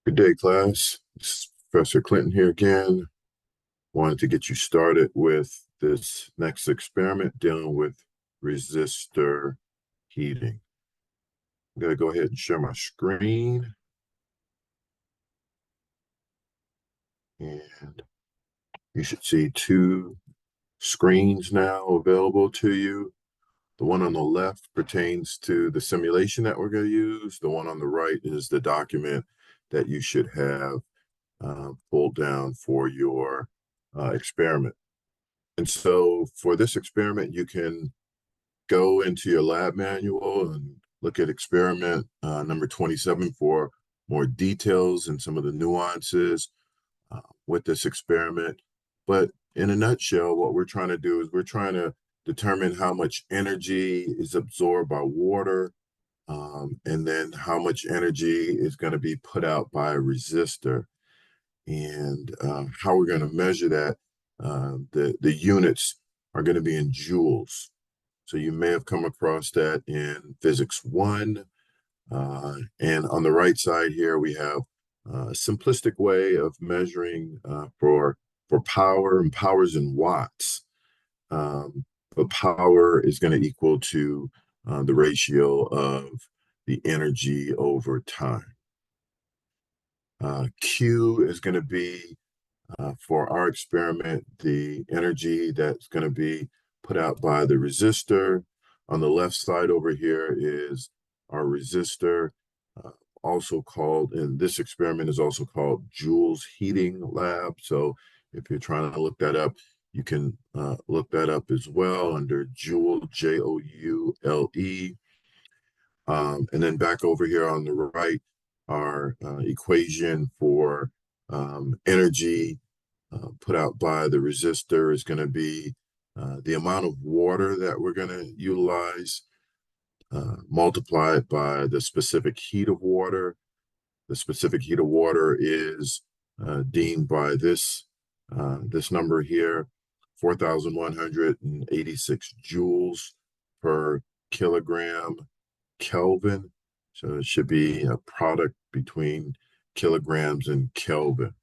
Good day, class. This is Professor Clinton here again. Wanted to get you started with this next experiment dealing with resistor heating. I'm going to go ahead and share my screen. And you should see two screens now available to you. The one on the left pertains to the simulation that we're going to use. The one on the right is the document that you should have pulled down for your experiment. And so for this experiment, you can go into your lab manual and look at experiment number 27 for more details and some of the nuances with this experiment. But in a nutshell, what we're trying to do is we're trying to determine how much energy is absorbed by water, and then how much energy is going to be put out by a resistor. And how we're going to measure that, the units are going to be in joules. So you may have come across that in Physics 1. And on the right side here, we have a simplistic way of measuring for power, and power's in watts. But power is going to equal to the ratio of the energy over time. Q is going to be, for our experiment, the energy that's going to be put out by the resistor. On the left side over here is our resistor, also called, in this experiment is also called Joule's Heating Lab. So if you're trying to look that up, you can look that up as well under Joule, Joule. And then back over here on the right, our equation for energy put out by the resistor is going to be the amount of water that we're going to utilize, multiplied by the specific heat of water. The specific heat of water is deemed by this number here, 4,186 joules per kilogram Kelvin. So it should be a product between kilograms and Kelvin.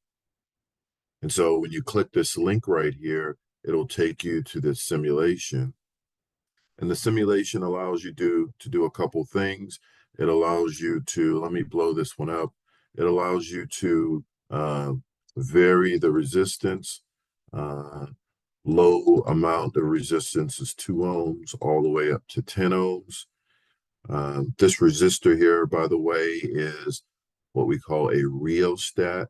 And so when you click this link right here, it'll take you to this simulation. And the simulation allows you to do a couple things. It allows you to, let me blow this one up. It allows you to vary the resistance. Low amount of resistance is 2 ohms all the way up to 10 ohms. This resistor here, by the way, is what we call a rheostat.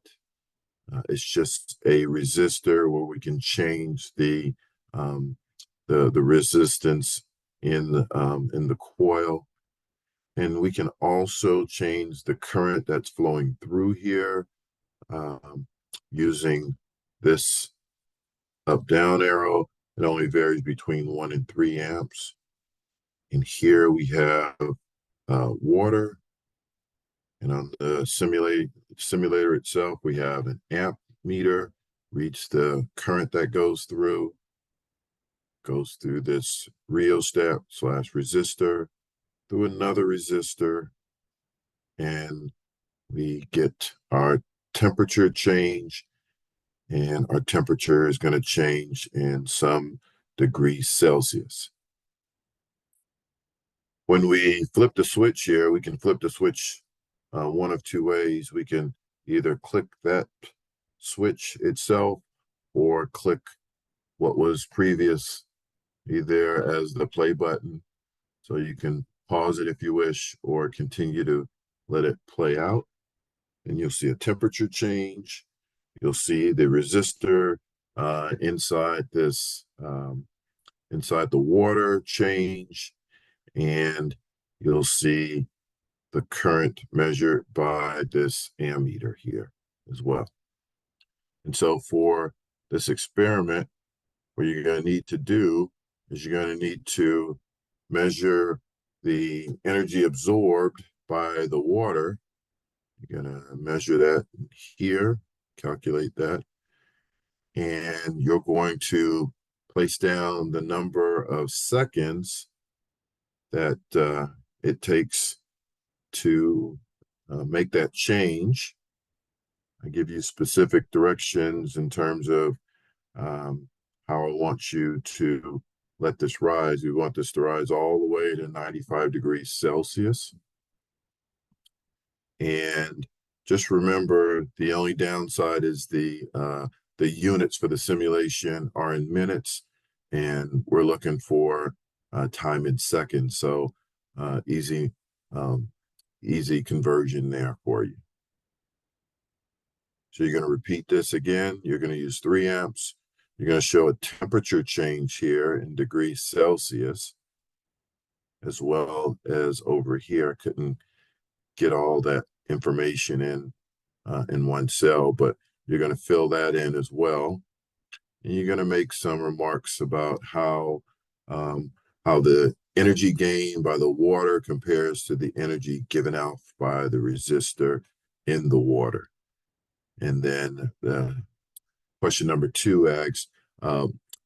It's just a resistor where we can change the resistance in the coil, and we can also change the current that's flowing through here using this up-down arrow. It only varies between 1 and 3 amps. And here we have water. And on the simulator itself, we have an amp meter, reads the current that goes through this rheostat / resistor, through another resistor, and we get our temperature change, and our temperature is going to change in some degrees Celsius. When we flip the switch here, we can flip the switch one of two ways. We can either click that switch itself or click what was previous there as the play button. So you can pause it if you wish, or continue to let it play out. And you'll see a temperature change. You'll see the resistor inside this, inside the water change, and you'll see the current measured by this ammeter here as well. And so for this experiment, what you're going to need to do is you're going to need to measure the energy absorbed by the water. You're going to measure that here, calculate that, and you're going to place down the number of seconds that it takes to make that change. I give you specific directions in terms of um, how I want you to let this rise. We want this to rise all the way to 95 degrees Celsius. And just remember, the only downside is the units for the simulation are in minutes, and we're looking for time in seconds. So easy, um, easy conversion there for you. So you're going to repeat this again. You're going to use 3 amps. You're going to show a temperature change here in degrees Celsius, as well as over here. I couldn't get all that information in one cell, but you're going to fill that in as well. And you're going to make some remarks about um, how the energy gained by the water compares to the energy given out by the resistor in the water. And then question number 2 asks,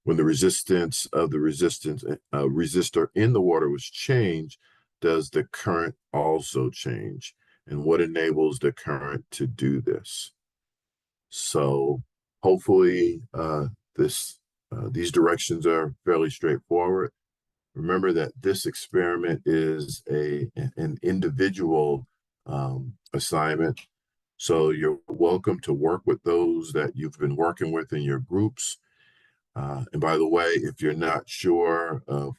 when the resistance of the resistor in the water was changed, does the current also change? And what enables the current to do this? So hopefully these directions are fairly straightforward. Remember that this experiment is an individual assignment. So you're welcome to work with those that you've been working with in your groups. And by the way, if you're not sure of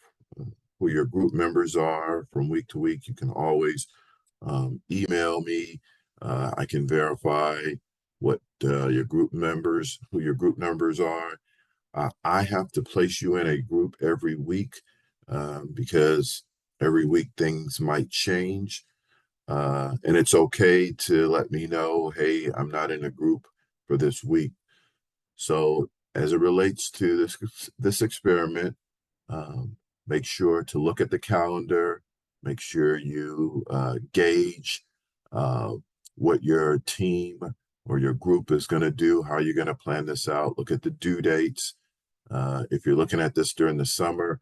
who your group members are from week to week, you can always email me. I can verify who your group members are. I have to place you in a group every week because every week things might change. And it's okay to let me know, hey, I'm not in a group for this week. So as it relates to this experiment, um, make sure to look at the calendar, make sure you gauge uh, what your team or your group is going to do, how you're going to plan this out. Look at the due dates. If you're looking at this during the summer,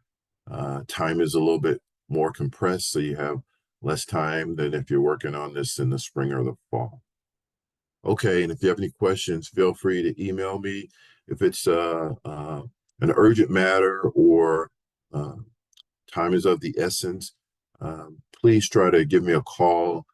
time is a little bit more compressed, so you have less time than if you're working on this in the spring or the fall. Okay, and if you have any questions, feel free to email me. If it's an urgent matter or uh, time is of the essence, please try to give me a call